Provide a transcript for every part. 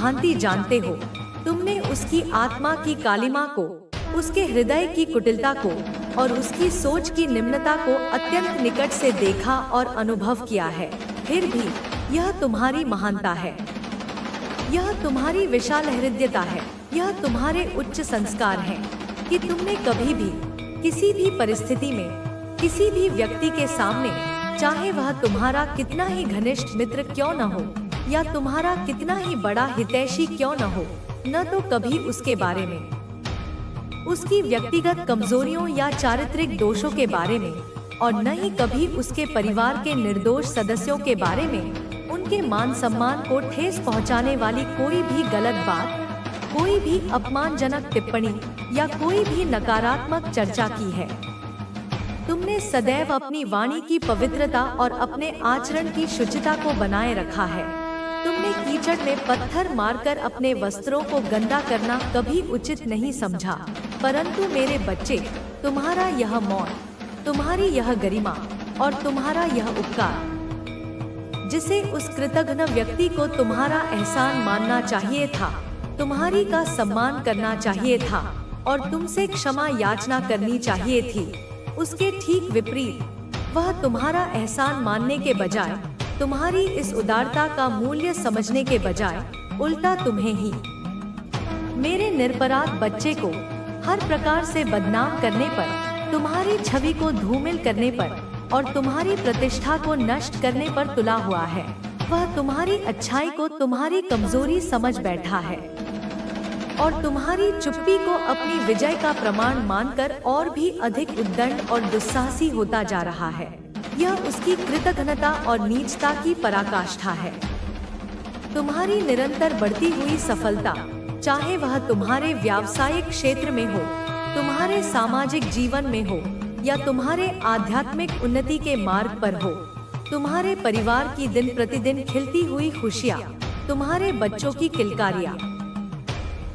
भांति जानते हो। तुमने उसकी आत्मा की कालिमा को, उसके हृदय की कुटिलता को और उसकी सोच की निम्नता को अत्यंत निकट से देखा और अनुभव किया है। फिर भी यह तुम्हारी महानता है, यह तुम्हारी विशाल हृदयता है, यह तुम्हारे उच्च संस्कार हैं कि तुमने कभी भी किसी भी परिस्थिति में किसी भी व्यक्ति के सामने, चाहे वह तुम्हारा कितना ही घनिष्ठ मित्र क्यों न हो या तुम्हारा कितना ही बड़ा हितैषी क्यों न हो, न तो कभी उसके बारे में, उसकी व्यक्तिगत कमजोरियों या चारित्रिक दोषों के बारे में और न ही कभी उसके परिवार के निर्दोष सदस्यों के बारे में, उनके मान सम्मान को ठेस पहुंचाने वाली कोई भी गलत बात, कोई भी अपमानजनक टिप्पणी या कोई भी नकारात्मक चर्चा की है। तुमने सदैव अपनी वाणी की पवित्रता और अपने आचरण की शुचिता को बनाए रखा है। तुमने कीचड़ में पत्थर मारकर अपने वस्त्रों को गंदा करना कभी उचित नहीं समझा, परंतु मेरे बच्चे, तुम्हारा यह मौन, तुम्हारी यह गरिमा और तुम्हारा यह उपकार, जिसे उस कृतघ्न व्यक्ति को तुम्हारा एहसान मानना चाहिए था, तुम्हारी का सम्मान करना चाहिए था और तुमसे क्षमा याचना करनी चाहिए थी, उसके ठीक विपरीत वह तुम्हारा एहसान मानने के बजाय, तुम्हारी इस उदारता का मूल्य समझने के बजाय उल्टा तुम्हें ही, मेरे निरपराध बच्चे को हर प्रकार से बदनाम करने पर, तुम्हारी छवि को धूमिल करने पर और तुम्हारी प्रतिष्ठा को नष्ट करने पर तुला हुआ है। वह तुम्हारी अच्छाई को तुम्हारी कमजोरी समझ बैठा है और तुम्हारी चुप्पी को अपनी विजय का प्रमाण मानकर और भी अधिक उद्दंड और दुस्साहसी होता जा रहा है। यह उसकी कृतघ्नता और नीचता की पराकाष्ठा है। तुम्हारी निरंतर बढ़ती हुई सफलता, चाहे वह तुम्हारे व्यावसायिक क्षेत्र में हो, तुम्हारे सामाजिक जीवन में हो या तुम्हारे आध्यात्मिक उन्नति के मार्ग पर हो, तुम्हारे परिवार की दिन प्रतिदिन खिलती हुई खुशियाँ, तुम्हारे बच्चों की किलकारियाँ,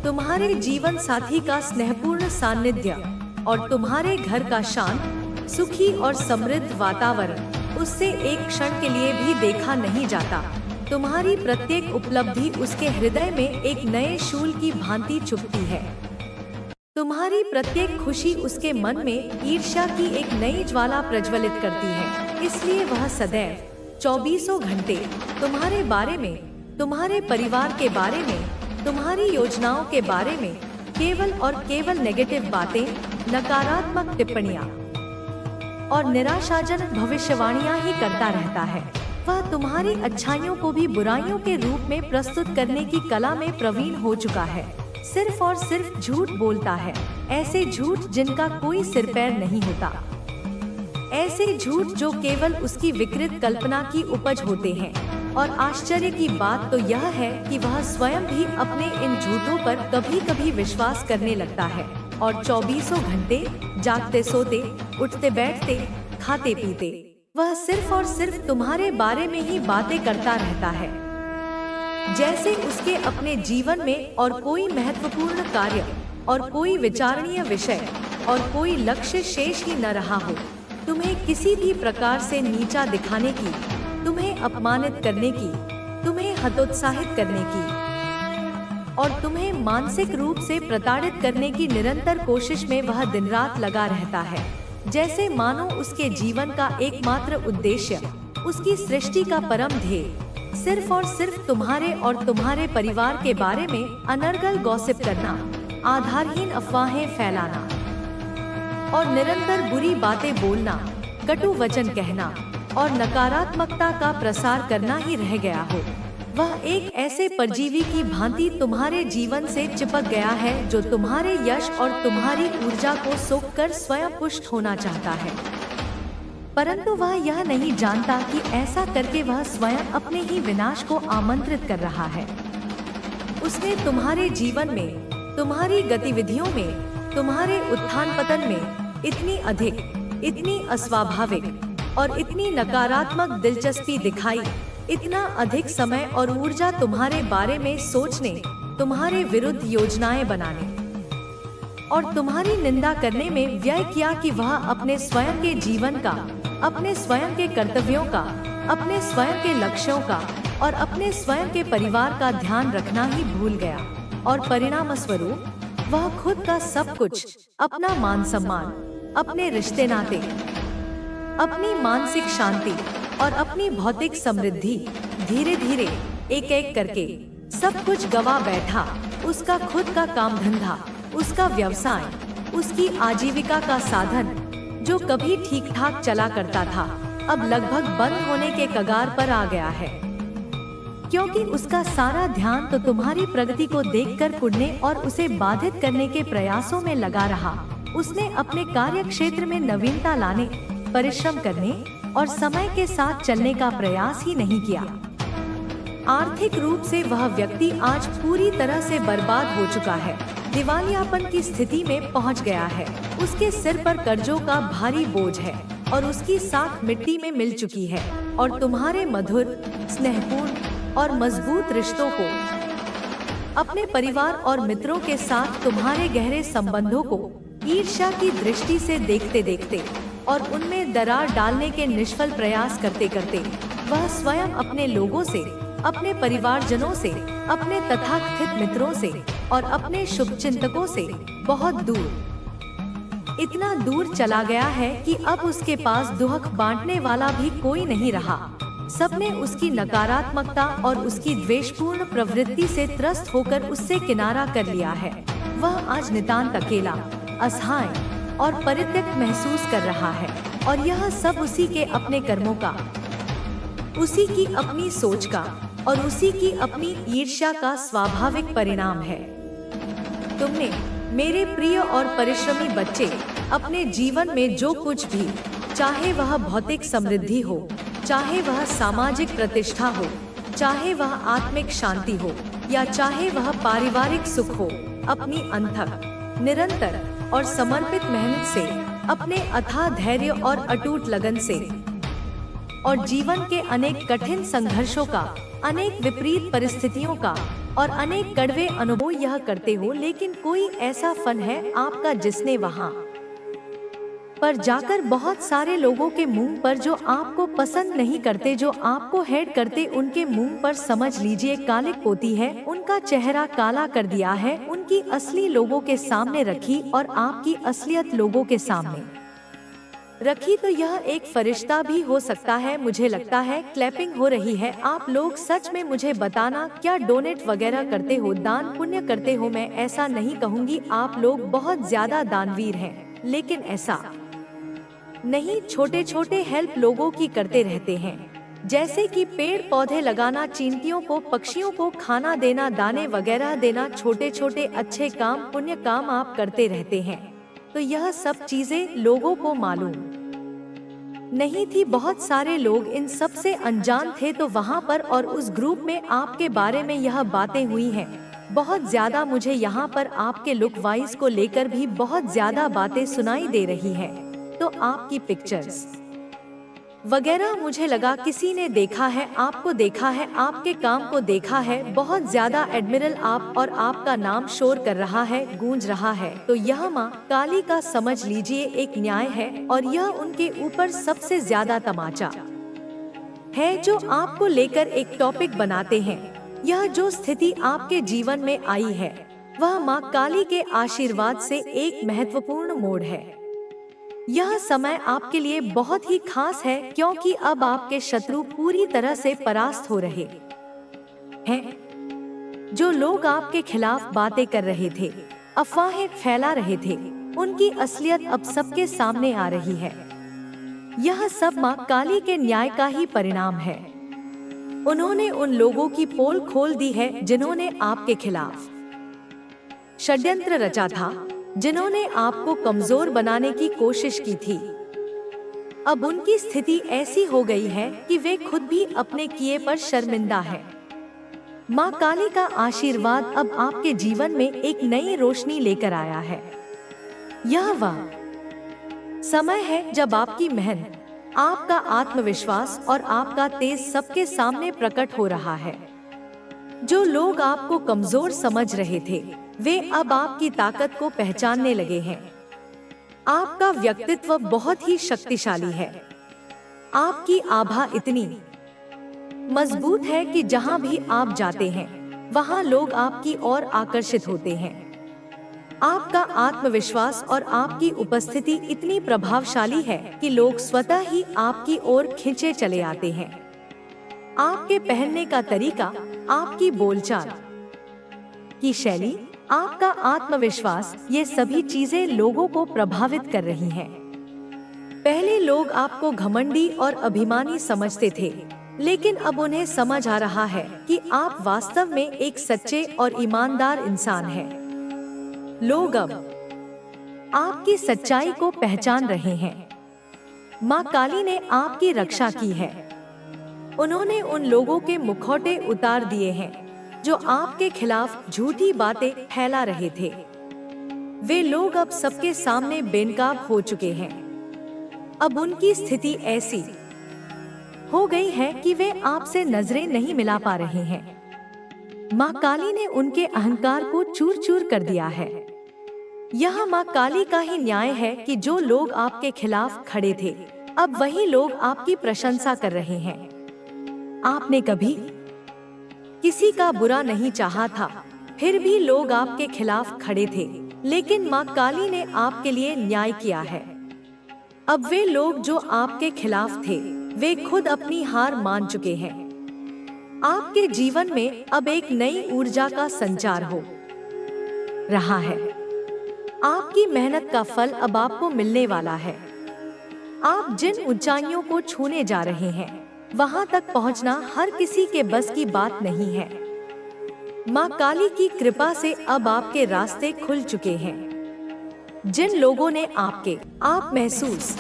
तुम्हारे जीवन साथी का स्नेहपूर्ण सानिध्य और तुम्हारे घर का शांत, सुखी और समृद्ध वातावरण उससे एक क्षण के लिए भी देखा नहीं जाता। तुम्हारी प्रत्येक उपलब्धि उसके हृदय में एक नए शूल की भांति चुभती है। तुम्हारी प्रत्येक खुशी उसके मन में ईर्ष्या की एक नई ज्वाला प्रज्वलित करती है। इसलिए वह सदैव 24 घंटे तुम्हारे बारे में, तुम्हारे परिवार के बारे में, तुम्हारी योजनाओं के बारे में केवल और केवल नेगेटिव बातें, नकारात्मक टिप्पणियां और निराशाजनक भविष्यवाणियां ही करता रहता है। वह तुम्हारी अच्छाइयों को भी बुराइयों के रूप में प्रस्तुत करने की कला में प्रवीण हो चुका है। सिर्फ और सिर्फ झूठ बोलता है, ऐसे झूठ जिनका कोई सिर पैर नहीं होता, ऐसे झूठ जो केवल उसकी विकृत कल्पना की उपज होते हैं। और आश्चर्य की बात तो यह है कि वह स्वयं भी अपने इन झूठों पर कभी कभी विश्वास करने लगता है और 24 घंटे जागते सोते, उठते बैठते, खाते पीते वह सिर्फ और सिर्फ तुम्हारे बारे में ही बातें करता रहता है, जैसे उसके अपने जीवन में और कोई महत्वपूर्ण कार्य और कोई विचारणीय विषय और कोई लक्ष्य शेष ही न रहा हो। तुम्हें किसी भी प्रकार से नीचा दिखाने की, तुम्हें अपमानित करने की, तुम्हें हतोत्साहित करने की और तुम्हें मानसिक रूप से प्रताड़ित करने की निरंतर कोशिश में वह दिन रात लगा रहता है, जैसे मानो उसके जीवन का एकमात्र उद्देश्य, उसकी सृष्टि का परम ध्येय सिर्फ और सिर्फ तुम्हारे और तुम्हारे परिवार के बारे में अनर्गल गॉसिप करना, आधारहीन अफवाहें फैलाना और निरंतर बुरी बातें बोलना, कटु वचन कहना और नकारात्मकता का प्रसार करना ही रह गया हो। वह एक ऐसे परजीवी की भांति तुम्हारे जीवन से चिपक गया है जो तुम्हारे यश और तुम्हारी ऊर्जा को सोखकर स्वयं पुष्ट होना चाहता है, परंतु वह यह नहीं जानता कि ऐसा करके वह स्वयं अपने ही विनाश को आमंत्रित कर रहा है। उसने तुम्हारे जीवन में, तुम्हारी गतिविधियों में, तुम्हारे उत्थान पतन में इतनी अधिक, इतनी अस्वाभाविक और इतनी नकारात्मक दिलचस्पी दिखाई, इतना अधिक समय और ऊर्जा तुम्हारे बारे में सोचने, तुम्हारे विरुद्ध योजनाएं बनाने और तुम्हारी निंदा करने में व्यय किया कि वह अपने स्वयं के जीवन का, अपने स्वयं के कर्तव्यों का, अपने स्वयं के लक्ष्यों का और अपने स्वयं के परिवार का ध्यान रखना ही भूल गया, और परिणाम स्वरूप वह खुद का सब कुछ, अपना मान सम्मान, अपने रिश्ते नाते, अपनी मानसिक शांति और अपनी भौतिक समृद्धि धीरे धीरे एक एक करके सब कुछ गवा बैठा। उसका खुद का काम धंधा, उसका व्यवसाय, उसकी आजीविका का साधन जो कभी ठीक ठाक चला करता था, अब लगभग बंद होने के कगार पर आ गया है, क्योंकि उसका सारा ध्यान तो तुम्हारी प्रगति को देखकर कुढ़ने और उसे बाधित करने के प्रयासों में लगा रहा। उसने अपने कार्य क्षेत्र में नवीनता लाने, परिश्रम करने और समय के साथ चलने का प्रयास ही नहीं किया। आर्थिक रूप से वह व्यक्ति आज पूरी तरह से बर्बाद हो चुका है, दिवालियापन की स्थिति में पहुंच गया है। उसके सिर पर कर्जों का भारी बोझ है और उसकी साख मिट्टी में मिल चुकी है, और तुम्हारे मधुर, स्नेहपूर्ण और मजबूत रिश्तों को, अपने परिवार और मित्रों के साथ तुम्हारे गहरे संबंधों को ईर्ष्या की दृष्टि से देखते देखते और उनमें दरार डालने के निष्फल प्रयास करते करते वह स्वयं अपने लोगों से, अपने परिवारजनों से, अपने तथाकथित मित्रों से और अपने शुभचिंतकों से बहुत दूर, इतना दूर चला गया है कि अब उसके पास दुख बांटने वाला भी कोई नहीं रहा। सबने उसकी नकारात्मकता और उसकी द्वेषपूर्ण प्रवृत्ति से त्रस्त होकर उससे किनारा कर लिया है। वह आज नितांत अकेला, असहाय और परित्यक्त महसूस कर रहा है, और यह सब उसी के अपने कर्मों का, उसी की अपनी सोच का और उसी की अपनी ईर्ष्या का स्वाभाविक परिणाम है। तुमने, मेरे प्रिय और परिश्रमी बच्चे, अपने जीवन में जो कुछ भी, चाहे वह भौतिक समृद्धि हो, चाहे वह सामाजिक प्रतिष्ठा हो, चाहे वह आत्मिक शांति हो, या चाहे वह पारिवारिक सुख हो, अपनी अथक, निरंतर और समर्पित मेहनत से, अपने अथाह धैर्य और अटूट लगन से और जीवन के अनेक कठिन संघर्षों का, अनेक विपरीत परिस्थितियों का और अनेक कड़वे अनुभव यह करते हो, लेकिन कोई ऐसा फन है आपका जिसने वहां पर जाकर बहुत सारे लोगों के मुंह पर, जो आपको पसंद नहीं करते, जो आपको हेट करते, उनके मुंह पर समझ लीजिए कालिक पोती है, उनका चेहरा काला कर दिया है, उनकी असली लोगों के सामने रखी और आपकी असलियत लोगों के सामने रखी। तो यह एक फरिश्ता भी हो सकता है। मुझे लगता है क्लैपिंग हो रही है। आप लोग सच में मुझे बताना, क्या डोनेट वगैरह करते हो, दान पुण्य करते हो? मैं ऐसा नहीं कहूँगी, आप लोग बहुत ज्यादा दानवीर हैं, लेकिन ऐसा नहीं, छोटे छोटे हेल्प लोगों की करते रहते हैं, जैसे कि पेड़ पौधे लगाना, चींटियों को, पक्षियों को खाना देना, दाने वगैरह देना, छोटे छोटे अच्छे काम, पुण्य काम आप करते रहते हैं। तो यह सब चीजें लोगों को मालूम नहीं थी। बहुत सारे लोग इन सब से अनजान थे। तो वहाँ पर और उस ग्रुप में आपके बारे में यह बातें हुई हैं बहुत ज्यादा। मुझे यहाँ पर आपके लुक वाइज को लेकर भी बहुत ज्यादा बातें सुनाई दे रही हैं। तो आपकी पिक्चर्स वगैरह, मुझे लगा किसी ने देखा है, आपको देखा है, आपके काम को देखा है, बहुत ज्यादा एडमिरल आप और आपका नाम शोर कर रहा है, गूंज रहा है। तो यह माँ काली का समझ लीजिए एक न्याय है, और यह उनके ऊपर सबसे ज्यादा तमाचा है जो आपको लेकर एक टॉपिक बनाते हैं। यह जो स्थिति आपके जीवन में आई है, वह माँ काली के आशीर्वाद से एक महत्वपूर्ण मोड़ है। यह समय आपके लिए बहुत ही खास है, क्योंकि अब आपके शत्रु पूरी तरह से परास्त हो रहे हैं। जो लोग आपके खिलाफ बातें कर रहे थे, अफवाहें फैला रहे थे, उनकी असलियत अब सबके सामने आ रही है। यह सब माँ काली के न्याय का ही परिणाम है। उन्होंने उन लोगों की पोल खोल दी है जिन्होंने आपके खिलाफ षड्यंत्र रचा था, जिन्होंने आपको कमजोर बनाने की कोशिश की थी। अब उनकी स्थिति ऐसी हो गई है कि वे खुद भी अपने किए पर शर्मिंदा हैं। माँ काली का आशीर्वाद अब आपके जीवन में एक नई रोशनी लेकर आया है। यह वह समय है जब आपकी मेहनत, आपका आत्मविश्वास और आपका तेज सबके सामने प्रकट हो रहा है। जो लोग आपको कमजोर समझ रहे थे, वे अब आपकी ताकत को पहचानने लगे हैं। आपका व्यक्तित्व बहुत ही शक्तिशाली है। आपकी आभा इतनी मजबूत है कि जहाँ भी आप जाते हैं वहाँ लोग आपकी ओर आकर्षित होते हैं। आपका आत्मविश्वास और आपकी उपस्थिति इतनी प्रभावशाली है कि लोग स्वतः ही आपकी ओर खींचे चले आते हैं। आपके पहनने का तरीका, आपकी बोलचाल की शैली, आपका आत्मविश्वास, ये सभी चीजें लोगों को प्रभावित कर रही हैं। पहले लोग आपको घमंडी और अभिमानी समझते थे, लेकिन अब उन्हें समझ आ रहा है कि आप वास्तव में एक सच्चे और ईमानदार इंसान हैं। लोग अब आपकी सच्चाई को पहचान रहे हैं। माँ काली ने आपकी रक्षा की है। उन्होंने उन लोगों के मुखौटे उतार दिए हैं जो आपके खिलाफ झूठी बातें फैला रहे थे। वे लोग अब सबके सामने बेनकाब हो चुके हैं। अब उनकी स्थिति ऐसी हो गई है कि वे आपसे नजरें नहीं मिला पा रहे हैं। माँ काली ने उनके अहंकार को चूर चूर कर दिया है। यह माँ काली का ही न्याय है कि जो लोग आपके खिलाफ खड़े थे, अब वही लोग आपकी प्रशंसा कर रहे हैं। आपने कभी किसी का बुरा नहीं चाहा था, फिर भी लोग आपके खिलाफ खड़े थे, लेकिन माँ काली ने आपके लिए न्याय किया है। अब वे लोग जो आपके खिलाफ थे, वे खुद अपनी हार मान चुके हैं। आपके जीवन में अब एक नई ऊर्जा का संचार हो रहा है। आपकी मेहनत का फल अब आपको मिलने वाला है। आप जिन ऊंचाइयों को छूने जा रहे हैं, वहां तक पहुंचना हर किसी के बस की बात नहीं है। माँ काली की कृपा से अब आपके रास्ते खुल चुके हैं। जिन लोगों ने आप महसूस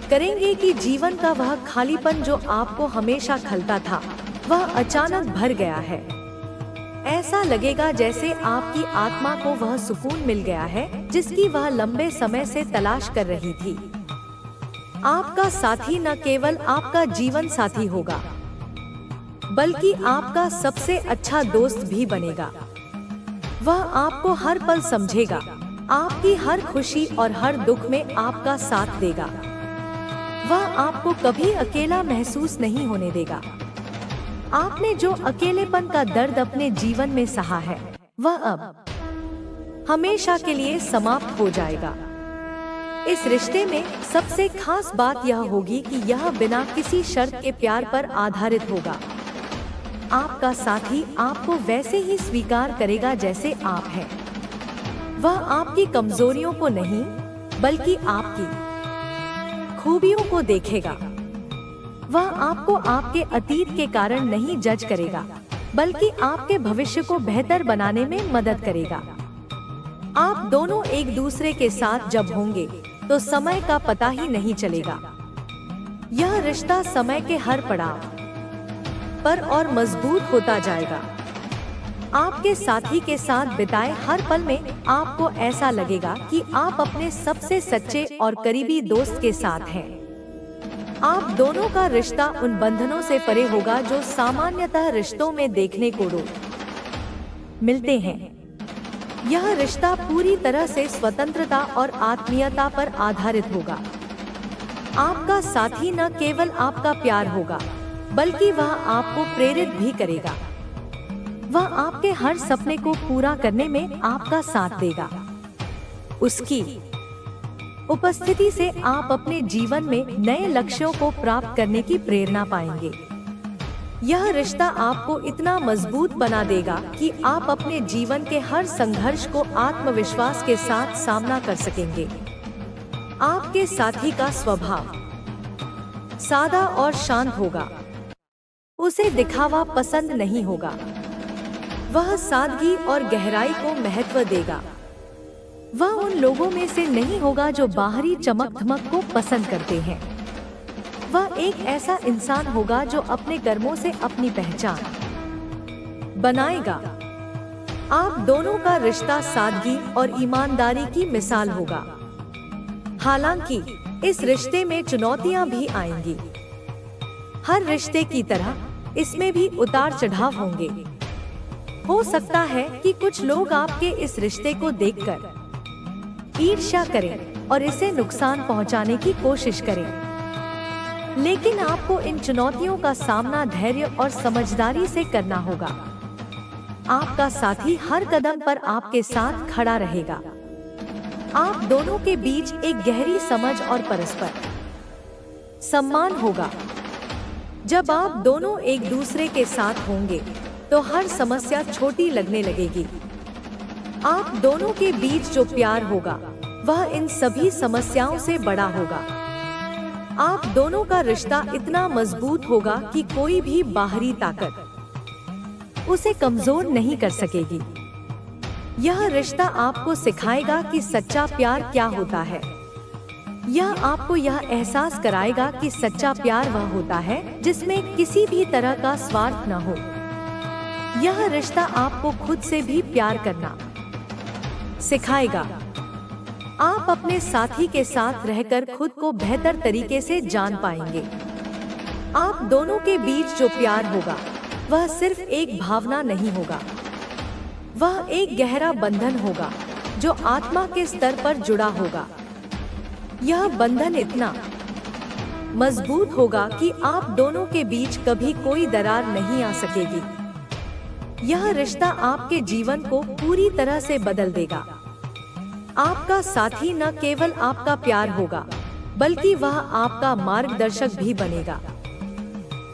करेंगे कि जीवन का वह खालीपन जो आपको हमेशा खलता था, वह अचानक भर गया है। ऐसा लगेगा जैसे आपकी आत्मा को वह सुकून मिल गया है जिसकी वह लंबे समय से तलाश कर रही थी। आपका साथी न केवल आपका जीवन साथी होगा, बल्कि आपका सबसे अच्छा दोस्त भी बनेगा। वह आपको हर पल समझेगा, आपकी हर खुशी और हर दुख में आपका साथ देगा। वह आपको कभी अकेला महसूस नहीं होने देगा। आपने जो अकेलेपन का दर्द अपने जीवन में सहा है, वह अब हमेशा के लिए समाप्त हो जाएगा। इस रिश्ते में सबसे खास बात यह होगी कि यह बिना किसी शर्त के प्यार पर आधारित होगा। आपका साथी आपको वैसे ही स्वीकार करेगा जैसे आप हैं। वह आपकी कमजोरियों को नहीं, बल्कि आपकी खूबियों को देखेगा। वह आपको आपके अतीत के कारण नहीं जज करेगा, बल्कि आपके भविष्य को बेहतर बनाने में मदद करेगा। आप दोनों एक दूसरे के साथ जब होंगे तो समय का पता ही नहीं चलेगा। यह रिश्ता समय के हर पड़ाव पर और मजबूत होता जाएगा। आपके साथी के साथ बिताए हर पल में आपको ऐसा लगेगा कि आप अपने सबसे सच्चे और करीबी दोस्त के साथ हैं। आप दोनों का रिश्ता उन बंधनों से परे होगा जो सामान्यतः रिश्तों में देखने को मिलते हैं। यह रिश्ता पूरी तरह से स्वतंत्रता और आत्मीयता पर आधारित होगा। आपका साथी न केवल आपका प्यार होगा, बल्कि वह आपको प्रेरित भी करेगा। वह आपके हर सपने को पूरा करने में आपका साथ देगा। उसकी उपस्थिति से आप अपने जीवन में नए लक्ष्यों को प्राप्त करने की प्रेरणा पाएंगे। यह रिश्ता आपको इतना मजबूत बना देगा कि आप अपने जीवन के हर संघर्ष को आत्मविश्वास के साथ सामना कर सकेंगे। आपके साथी का स्वभाव सादा और शांत होगा। उसे दिखावा पसंद नहीं होगा। वह सादगी और गहराई को महत्व देगा। वह उन लोगों में से नहीं होगा जो बाहरी चमक धमक को पसंद करते हैं। वह एक ऐसा इंसान होगा जो अपने कर्मों से अपनी पहचान बनाएगा। आप दोनों का रिश्ता सादगी और ईमानदारी की मिसाल होगा। हालांकि इस रिश्ते में चुनौतियां भी आएंगी। हर रिश्ते की तरह इसमें भी उतार चढ़ाव होंगे। हो सकता है कि कुछ लोग आपके इस रिश्ते को देखकर ईर्ष्या करें और इसे नुकसान पहुंचाने की कोशिश करें। लेकिन आपको इन चुनौतियों का सामना धैर्य और समझदारी से करना होगा। आपका साथी हर कदम पर आपके साथ खड़ा रहेगा। आप दोनों के बीच एक गहरी समझ और परस्पर सम्मान होगा। जब आप दोनों एक दूसरे के साथ होंगे तो हर समस्या छोटी लगने लगेगी। आप दोनों के बीच जो प्यार होगा वह इन सभी समस्याओं से बड़ा होगा। आप दोनों का रिश्ता इतना मजबूत होगा कि कोई भी बाहरी ताकत उसे कमजोर नहीं कर सकेगी। यह रिश्ता आपको सिखाएगा कि सच्चा प्यार क्या होता है। यह आपको यह एहसास कराएगा कि सच्चा प्यार वह होता है जिसमें किसी भी तरह का स्वार्थ न हो। यह रिश्ता आपको खुद से भी प्यार करना सिखाएगा। आप अपने साथी के साथ रहकर खुद को बेहतर तरीके से जान पाएंगे। आप दोनों के बीच जो प्यार होगा वह सिर्फ एक भावना नहीं होगा, वह एक गहरा बंधन होगा जो आत्मा के स्तर पर जुड़ा होगा। यह बंधन इतना मजबूत होगा कि आप दोनों के बीच कभी कोई दरार नहीं आ सकेगी। यह रिश्ता आपके जीवन को पूरी तरह से बदल देगा। आपका साथी न केवल आपका प्यार होगा बल्कि वह आपका मार्गदर्शक भी बनेगा।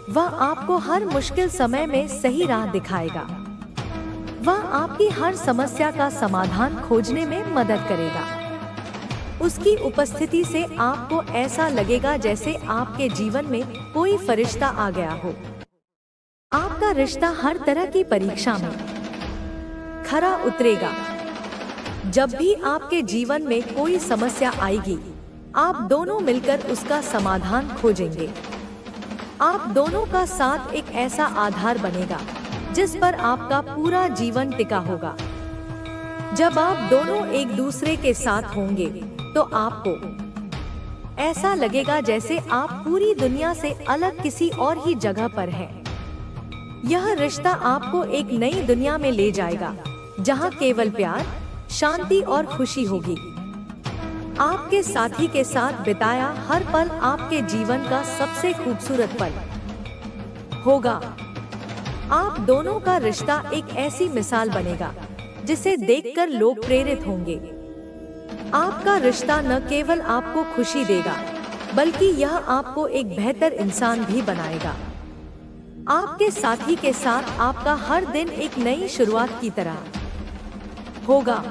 वह आपको हर मुश्किल समय में सही राह दिखाएगा। वह आपकी हर समस्या का समाधान खोजने में मदद करेगा। उसकी उपस्थिति से आपको ऐसा लगेगा जैसे आपके जीवन में कोई फरिश्ता आ गया हो। आपका रिश्ता हर तरह की परीक्षा में खरा उतरेगा। जब भी आपके जीवन में कोई समस्या आएगी, आप दोनों मिलकर उसका समाधान खोजेंगे। आप दोनों का साथ एक ऐसा आधार बनेगा जिस पर आपका पूरा जीवन टिका होगा। जब आप दोनों एक दूसरे के साथ होंगे तो आपको ऐसा लगेगा जैसे आप पूरी दुनिया से अलग किसी और ही जगह पर हैं। यह रिश्ता आपको एक नई दुनिया में ले जाएगा जहां केवल प्यार, शांति और खुशी होगी। आपके साथी के साथ बिताया हर पल आपके जीवन का सबसे खूबसूरत पल होगा। आप दोनों का रिश्ता एक ऐसी मिसाल बनेगा जिसे देखकर लोग प्रेरित होंगे। आपका रिश्ता न केवल आपको खुशी देगा बल्कि यह आपको एक बेहतर इंसान भी बनाएगा। आपके साथी के साथ आपका हर दिन एक नई शुरुआत की तरह होगा।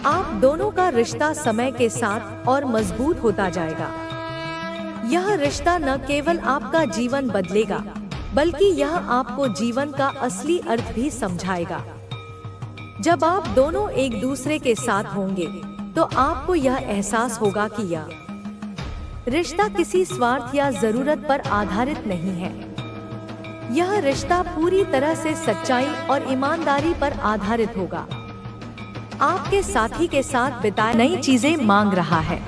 आप दोनों का रिश्ता समय के साथ और मजबूत होता जाएगा। यह रिश्ता न केवल आपका जीवन बदलेगा बल्कि यह आपको जीवन का असली अर्थ भी समझाएगा। जब आप दोनों एक दूसरे के साथ होंगे तो आपको यह एहसास होगा कि यह रिश्ता किसी स्वार्थ या जरूरत पर आधारित नहीं है। यह रिश्ता पूरी तरह से सच्चाई और ईमानदारी पर आधारित होगा। आपके साथी के साथ बिताए नई चीजें मांग रहा है।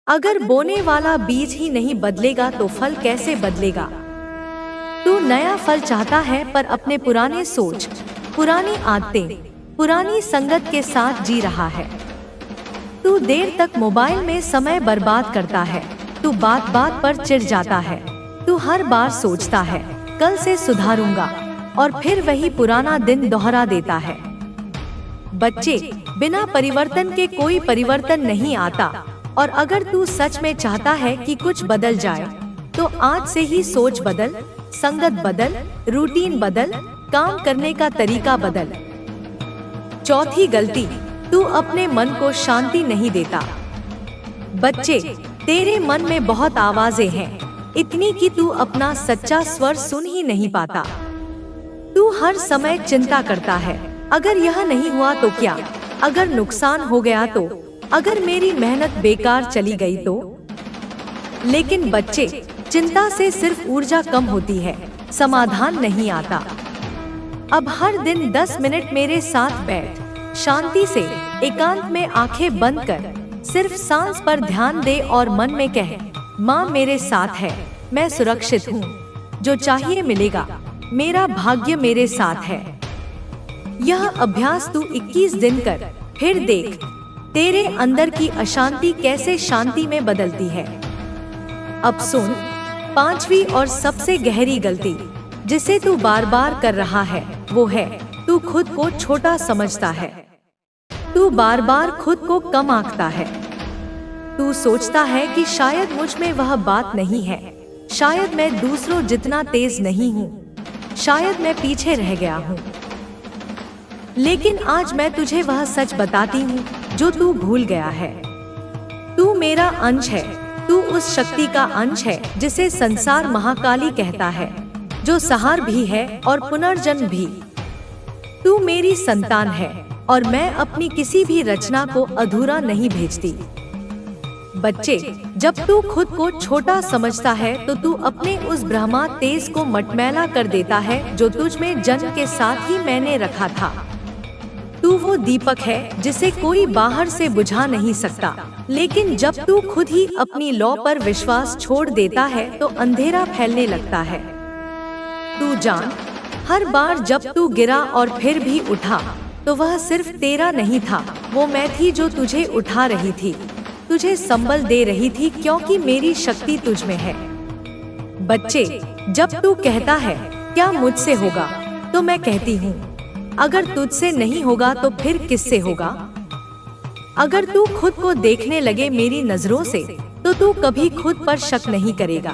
अगर बोने वाला बीज ही नहीं बदलेगा तो फल कैसे बदलेगा? तू नया फल चाहता है पर अपने पुराने सोच, पुरानी आदतें, पुरानी संगत के साथ जी रहा है। तू देर तक मोबाइल में समय बर्बाद करता है। तू बात बात पर चिढ़ जाता है। तू हर बार सोचता है कल से सुधारूंगा और फिर वही पुराना दिन दोहरा देता है। बच्चे, बिना परिवर्तन के कोई परिवर्तन नहीं आता और अगर तू सच में चाहता है कि कुछ बदल जाए तो आज से ही सोच बदल, संगत बदल, रूटीन बदल, काम करने का तरीका बदल। चौथी गलती, तू अपने मन को शांति नहीं देता। बच्चे, तेरे मन में बहुत आवाजें हैं, इतनी कि तू अपना सच्चा स्वर सुन ही नहीं पाता। तू हर समय चिंता करता है, अगर यह नहीं हुआ तो क्या, अगर नुकसान हो गया तो, अगर मेरी मेहनत बेकार चली गई तो। लेकिन बच्चे, चिंता से सिर्फ ऊर्जा कम होती है, समाधान नहीं आता। अब हर दिन 10 मिनट मेरे साथ बैठ, शांति से एकांत में आंखें बंद कर, सिर्फ सांस पर ध्यान दे और मन में कह, माँ मेरे साथ है, मैं सुरक्षित हूँ, जो चाहिए मिलेगा, मेरा भाग्य मेरे साथ है। यह अभ्यास तू 21 दिन कर, फिर देख तेरे अंदर की अशांति कैसे शांति में बदलती है। अब सुन, पांचवी और सबसे गहरी गलती जिसे तू बार बार कर रहा है वो है तू खुद को छोटा समझता है। तू बार बार खुद को कम आंकता है। तू सोचता है कि शायद मुझ में वह बात नहीं है, शायद मैं दूसरों जितना तेज नहीं हूँ, शायद मैं पीछे रह गया हूँ। लेकिन आज मैं तुझे वह सच बताती हूँ जो तू भूल गया है। तू मेरा अंश है, तू उस शक्ति का अंश है जिसे संसार महाकाली कहता है, जो संहार भी है और पुनर्जन्म भी। तू मेरी संतान है और मैं अपनी किसी भी रचना को अधूरा नहीं भेजती। बच्चे, जब तू खुद को छोटा समझता है तो तू अपने उस ब्रह्मा तेज को मटमैला कर देता है जो तुझ में जन्म के साथ ही मैंने रखा था। तू वो दीपक है जिसे कोई बाहर से बुझा नहीं सकता, लेकिन जब तू खुद ही अपनी लौ पर विश्वास छोड़ देता है तो अंधेरा फैलने लगता है। तू जान, हर बार जब तू गिरा और फिर भी उठा तो वह सिर्फ तेरा नहीं था, वो मैं थी जो तुझे उठा रही थी, तुझे संबल दे रही थी, क्योंकि मेरी शक्ति तुझ में है। बच्चे, जब तू कहता है क्या मुझसे होगा, तो मैं कहती हूँ अगर तुझसे नहीं होगा तो फिर किससे होगा। अगर तू खुद को देखने लगे मेरी नजरों से तो तू कभी खुद पर शक नहीं करेगा।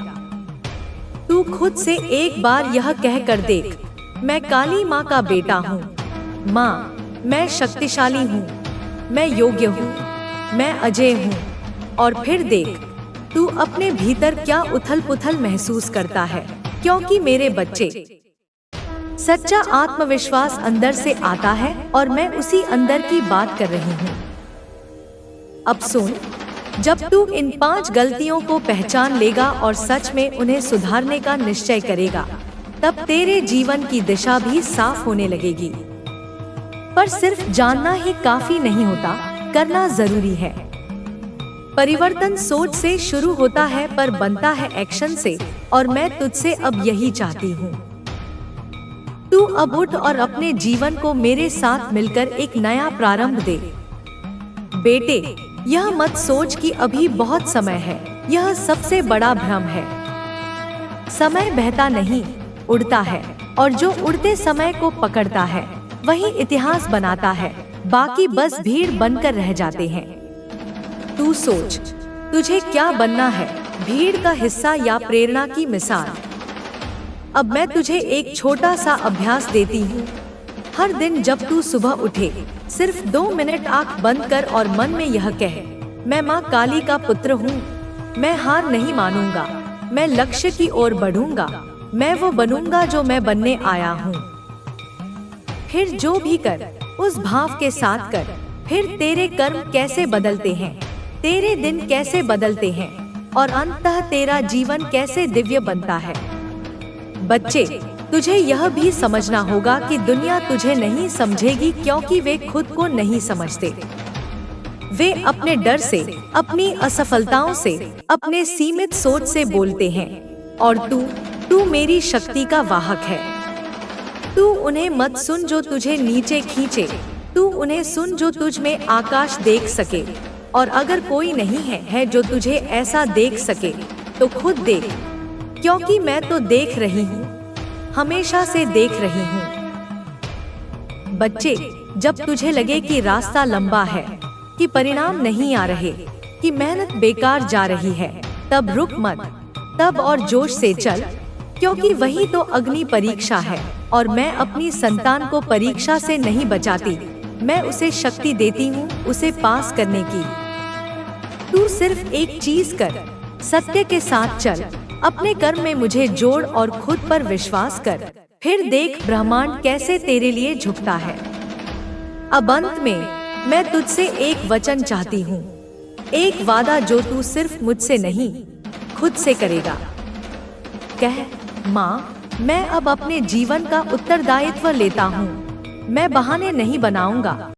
तू खुद से एक बार यह कह कर देख, मैं काली माँ का बेटा हूँ। माँ, मैं शक्तिशाली हूँ, मैं योग्य हूँ, मैं अजय हूँ। और फिर देख, तू अपने भीतर क्या उथल पुथल महसूस करता है, क्योंकि मेरे बच्चे, सच्चा आत्मविश्वास अंदर से आता है और मैं उसी अंदर की बात कर रही हूँ। अब सुन, जब तू इन 5 गलतियों को पहचान लेगा और सच में उन्हें सुधारने का निश्चय करेगा, तब तेरे जीवन की दिशा भी साफ होने लगेगी। पर सिर्फ जानना ही काफी नहीं होता, करना जरूरी है। परिवर्तन सोच से शुरू होता है पर बनता है एक्शन से, और मैं तुझसे अब यही चाहती हूँ। तू अब उठ और अपने जीवन को मेरे साथ मिलकर एक नया प्रारंभ दे। बेटे, यह मत सोच कि अभी बहुत समय है, यह सबसे बड़ा भ्रम है। समय बहता नहीं, उड़ता है, और जो उड़ते समय को पकड़ता है वही इतिहास बनाता है, बाकी बस भीड़ बनकर रह जाते हैं। तू सोच, तुझे क्या बनना है, भीड़ का हिस्सा या प्रेरणा की मिसाल। अब मैं तुझे एक छोटा सा अभ्यास देती हूँ। हर दिन जब तू सुबह उठे, सिर्फ 2 मिनट आंख बंद कर और मन में यह कहे, मैं माँ काली का पुत्र हूँ, मैं हार नहीं मानूंगा, मैं लक्ष्य की ओर बढ़ूंगा, मैं वो बनूंगा जो मैं बनने आया हूँ। फिर जो भी कर, उस भाव के साथ कर। फिर तेरे कर्म कैसे बदलते हैं, तेरे दिन कैसे बदलते हैं, और अंततः तेरा जीवन कैसे दिव्य बनता है। बच्चे, तुझे यह भी समझना होगा कि दुनिया तुझे नहीं समझेगी, क्योंकि वे खुद को नहीं समझते। वे अपने डर से, अपनी असफलताओं से, अपने सीमित सोच से बोलते हैं, और तू मेरी शक्ति का वाहक है। तू उन्हें मत सुन जो तुझे नीचे खींचे, तू उन्हें सुन जो तुझ में आकाश देख सके। और अगर कोई नहीं है जो तुझे ऐसा देख सके, तो खुद देख, क्योंकि मैं तो देख रही हूँ, हमेशा से देख रही हूँ। बच्चे, जब तुझे लगे कि रास्ता लंबा है, कि परिणाम नहीं आ रहे, कि मेहनत बेकार जा रही है, तब रुक मत, तब और जोश से चल, क्योंकि वही तो अग्नि परीक्षा है। और मैं अपनी संतान को परीक्षा से नहीं बचाती, मैं उसे शक्ति देती हूँ उसे पास करने की। तू सिर्फ एक चीज कर, सत्य के साथ चल, अपने कर्म में मुझे जोड़ और खुद पर विश्वास कर। फिर देख ब्रह्मांड कैसे तेरे लिए झुकता है। अब अंत में मैं तुझसे एक वचन चाहती हूँ, एक वादा जो तू सिर्फ मुझसे नहीं, खुद से करेगा। कह, माँ, मैं अब अपने जीवन का उत्तरदायित्व लेता हूँ, मैं बहाने नहीं बनाऊंगा।